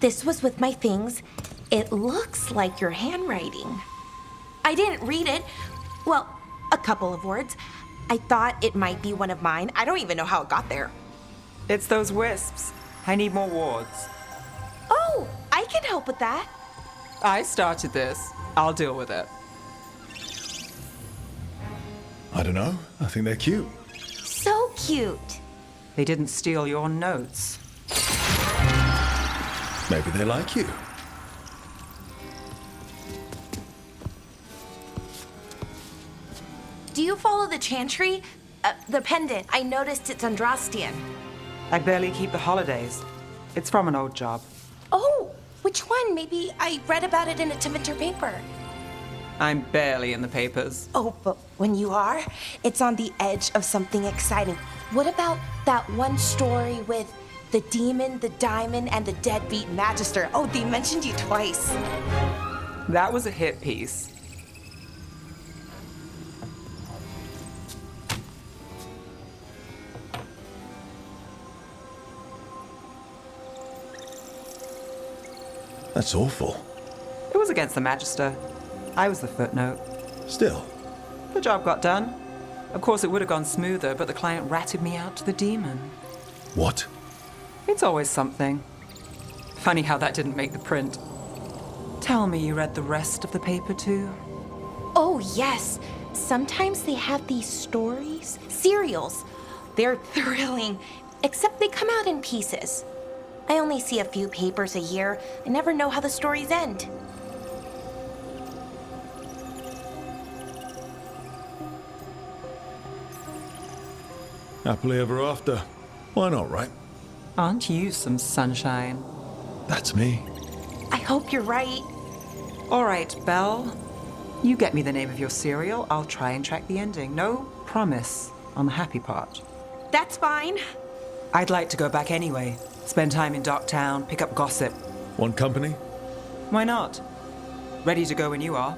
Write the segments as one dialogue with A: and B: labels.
A: This was with my things. It looks like your handwriting. I didn't read it. Well, a couple of words. I thought it might be one of mine. I don't even know how it got there.
B: It's those wisps. I need more wards.
A: Oh, I can help with that.
B: I started this. I'll deal with it.
C: I don't know. I think they're cute.
A: So cute.
B: They didn't steal your notes.
C: Maybe they like you.
A: Do you follow the chantry? The pendant. I noticed it's Andrastian.
B: I barely keep the holidays. It's from an old job.
A: Oh, which one? Maybe I read about it in a Timenter paper.
B: I'm barely in the papers.
A: Oh, but when you are, it's on the edge of something exciting. What about that one story with the demon, the diamond, and the deadbeat magister? Oh, they mentioned you twice.
B: That was a hit piece.
C: That's awful.
B: It was against the Magister. I was the footnote.
C: Still.
B: The job got done. Of course, it would have gone smoother, but the client ratted me out to the demon.
C: What?
B: It's always something. Funny how that didn't make the print. Tell me you read the rest of the paper too?
A: Oh, yes. Sometimes they have these stories, serials. They're thrilling, except they come out in pieces. I only see a few papers a year. I never know how the stories end.
C: Happily ever after. Why not, right?
B: Aren't you some sunshine?
C: That's me.
A: I hope you're right.
B: All right, Belle. You get me the name of your serial. I'll try and track the ending. No promise on the happy part.
A: That's fine.
B: I'd like to go back anyway. Spend time in Docktown, pick up gossip.
C: Want company?
B: Why not? Ready to go when you are.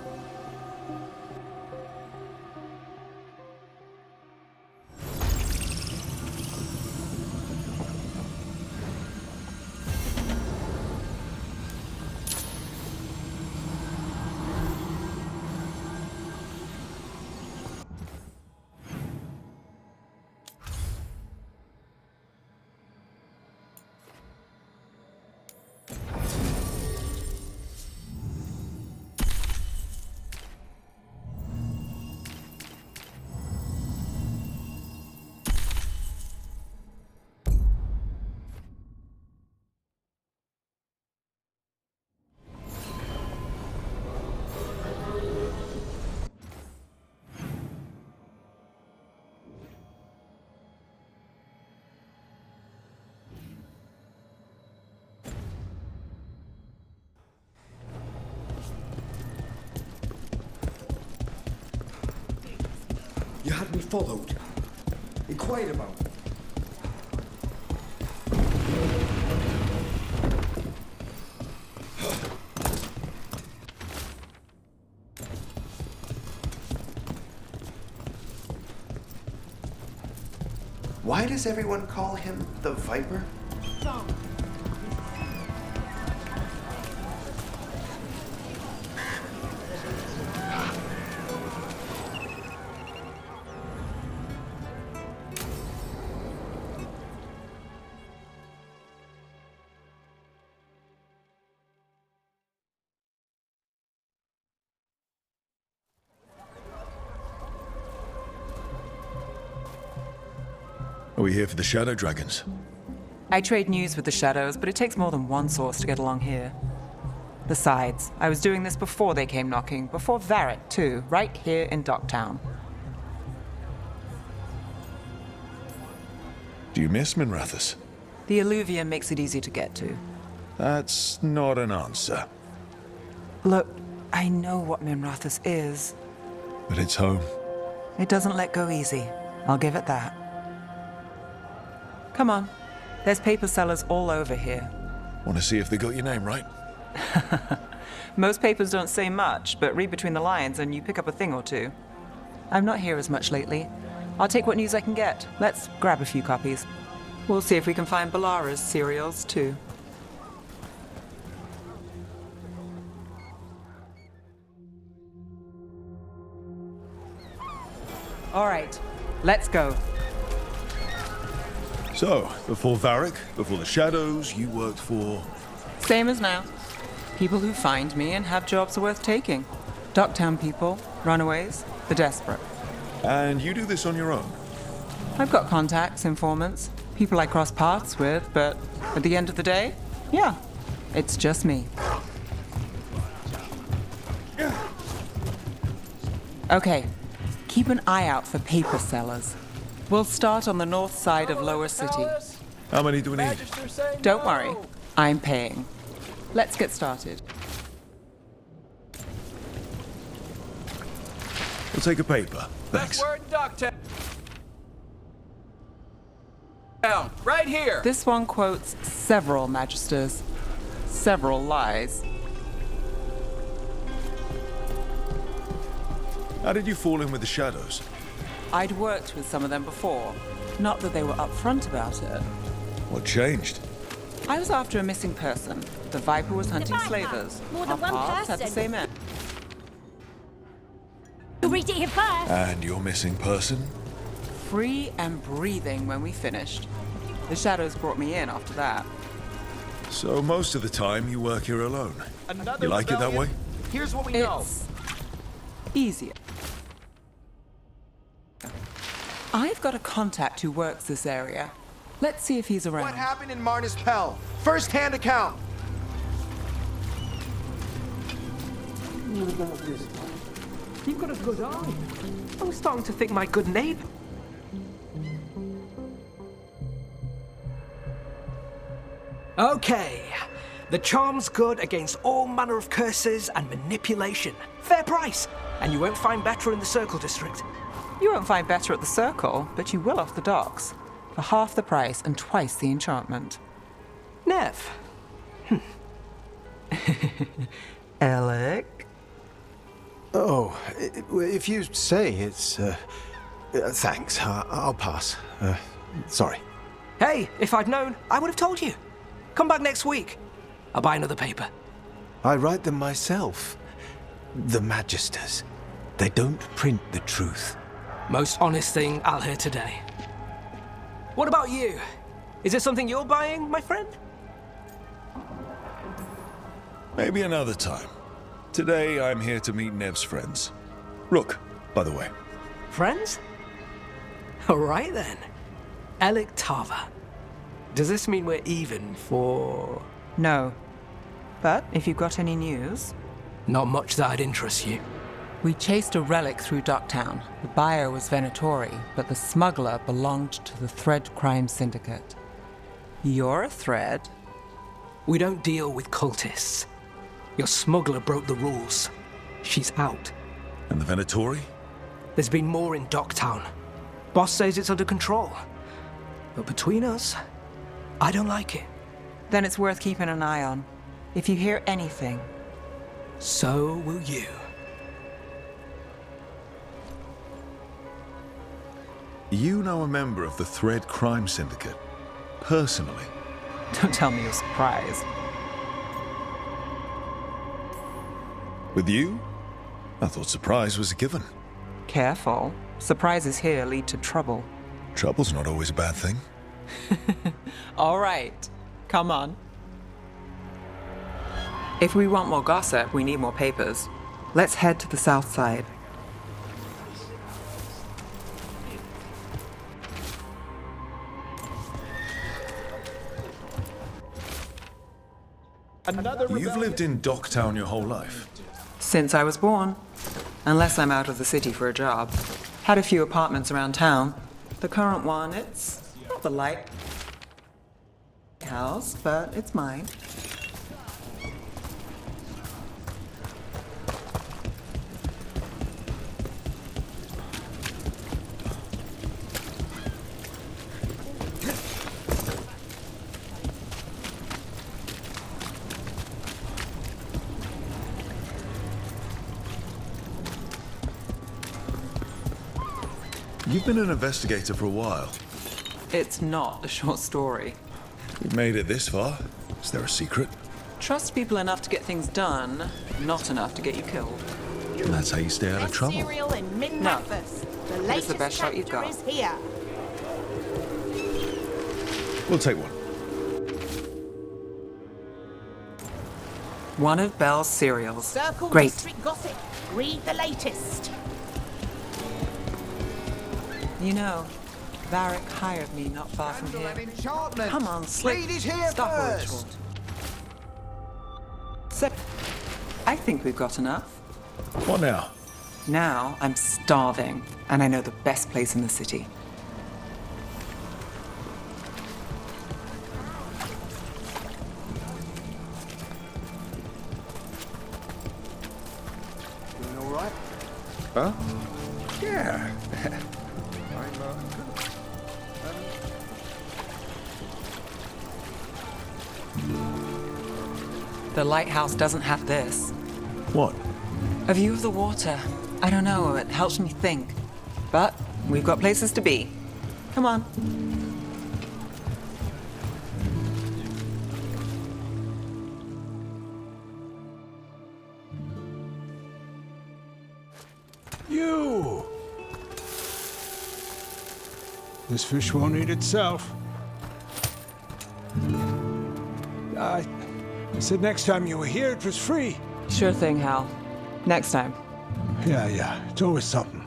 D: You had me followed. Inquired about.
E: Why does everyone call him the Viper?
C: Are we here for the Shadow Dragons?
B: I trade news with the Shadows, but it takes more than one source to get along here. Besides, I was doing this before they came knocking, before Varret, too, right here in Docktown.
C: Do you miss Minrathous?
B: The alluvium makes it easy to get to.
C: That's not an answer.
B: Look, I know what Minrathous is.
C: But it's home.
B: It doesn't let go easy. I'll give it that. Come on. There's paper sellers all over here.
C: Want to see if they got your name right?
B: Most papers don't say much, but read between the lines and you pick up a thing or two. I'm not here as much lately. I'll take what news I can get. Let's grab a few copies. We'll see if we can find Balara's serials, too. All right, let's go.
C: So, before Varric, before the Shadows, you worked for...
B: Same as now. People who find me and have jobs worth taking. Docktown people, runaways, the desperate.
C: And you do this on your own?
B: I've got contacts, informants, people I cross paths with, but at the end of the day, yeah, it's just me. Okay, keep an eye out for paper sellers. We'll start on the north side of Lower City.
C: How many do we need?
B: Don't worry, I'm paying. Let's get started.
C: We'll take a paper. Thanks.
F: Right here.
B: This one quotes several magisters, several lies.
C: How did you fall in with the Shadows?
B: I'd worked with some of them before. Not that they were upfront about it.
C: What changed?
B: I was after a missing person. The Viper was hunting
G: Viper?
B: slavers.
G: More than
B: Our
G: one
B: paths had the
G: person?
B: same end.
G: You read it here first.
C: And your missing person?
B: Free and breathing when we finished. The Shadows brought me in after that.
C: So most of the time you work here alone. You like it that way?
F: Here's what we know.
B: It's easier. I've got a contact who works this area. Let's see if he's around.
E: What happened in Marnus Pell? First-hand account.
F: You've got a good eye. I was starting to think my good neighbor. Okay. The charm's good against all manner of curses and manipulation. Fair price. And you won't find better in the Circle District.
B: You won't find better at the Circle, but you will off the docks. For half the price and twice the enchantment.
F: Neve.
B: Alec?
H: Oh, if you say it's... thanks, I'll pass. Sorry.
F: Hey, if I'd known, I would have told you. Come back next week. I'll buy another paper.
H: I write them myself. The Magisters. They don't print the truth.
F: Most honest thing I'll hear today. What about you? Is it something you're buying, my friend?
C: Maybe another time. Today I'm here to meet Nev's friends. Rook, by the way.
F: Friends? All right then. Alec Tava. Does this mean we're even for...
B: No. But if you've got any news...
F: Not much that'd interest you.
B: We chased a relic through Docktown. The buyer was Venatori, but the smuggler belonged to the Thread Crime Syndicate. You're a Thread?
F: We don't deal with cultists. Your smuggler broke the rules. She's out.
C: And the Venatori?
F: There's been more in Docktown. Boss says it's under control. But between us, I don't like it.
B: Then it's worth keeping an eye on. If you hear anything...
F: So will you.
C: You know a member of the Thread Crime Syndicate. Personally.
B: Don't tell me you're surprised.
C: With you? I thought surprise was a given.
B: Careful. Surprises here lead to trouble.
C: Trouble's not always a bad thing.
B: All right. Come on. If we want more gossip, we need more papers. Let's head to the south side.
C: You've lived in Docktown your whole life.
B: Since I was born. Unless I'm out of the city for a job. Had a few apartments around town. The current one, it's not the lighthouse, but it's mine.
C: You've been an investigator for a while.
B: It's not a short story.
C: We've made it this far. Is there a secret?
B: Trust people enough to get things done, not enough to get you killed.
C: That's how you stay out of trouble.
G: Cereal in mint
B: No.
G: breakfast. The
B: It's
G: latest
B: the best shot you've
G: chapter
B: got.
G: is here.
C: We'll take one.
B: One of Belle's cereals.
G: Circle
B: Great.
G: district gossip. Read the latest.
B: You know, Varric hired me not far from here.
E: Enchantment.
B: Come on, Slick.
E: Ladies here
B: Stop a
E: first.
B: ritual. So, I think we've got enough.
C: What now?
B: Now I'm starving, and I know the best place in the city.
E: Doing all right?
C: Huh? Yeah.
B: The lighthouse doesn't have this.
C: What?
B: A view of the water. I don't know, it helps me think. But we've got places to be. Come on.
I: You! This fish won't eat itself. I said next time you were here, it was free.
B: Sure thing, Hal. Next time.
I: Yeah, it's always something.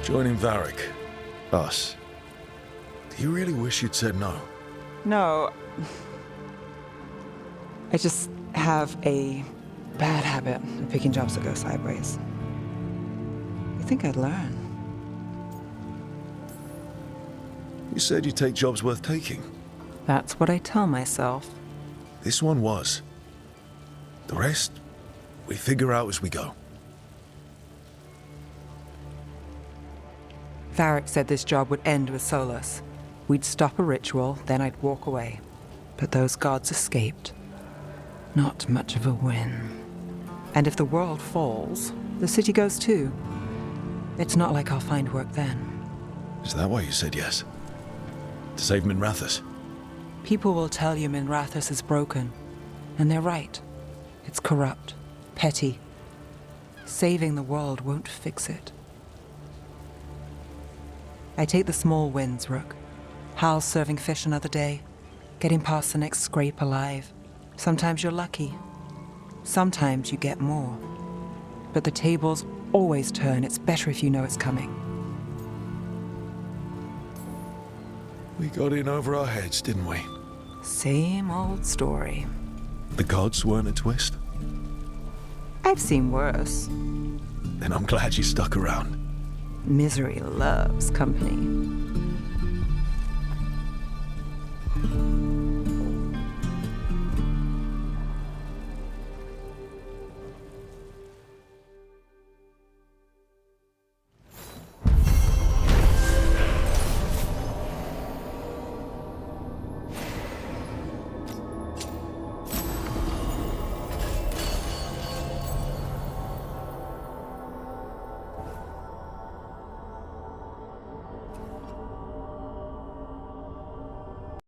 C: Joining Varric. Us. Do you really wish you'd said no?
B: No. I just have a bad habit of picking jobs that go sideways. You think I'd learn?
C: You said you'd take jobs worth taking.
B: That's what I tell myself.
C: This one was. The rest, we figure out as we go.
B: Varric said this job would end with Solus. We'd stop a ritual, then I'd walk away. But those gods escaped. Not much of a win. And if the world falls, the city goes too. It's not like I'll find work then.
C: Is that why you said yes? To save Minrathous?
B: People will tell you Minrathous is broken. And they're right. It's corrupt, petty. Saving the world won't fix it. I take the small wins, Rook. Hal's serving fish another day, getting past the next scrape alive. Sometimes you're lucky. Sometimes you get more. But the tables always turn. It's better if you know it's coming.
C: We got in over our heads, didn't we?
B: Same old story.
C: The gods weren't a twist?
B: I've seen worse.
C: Then I'm glad you stuck around.
B: Misery loves company.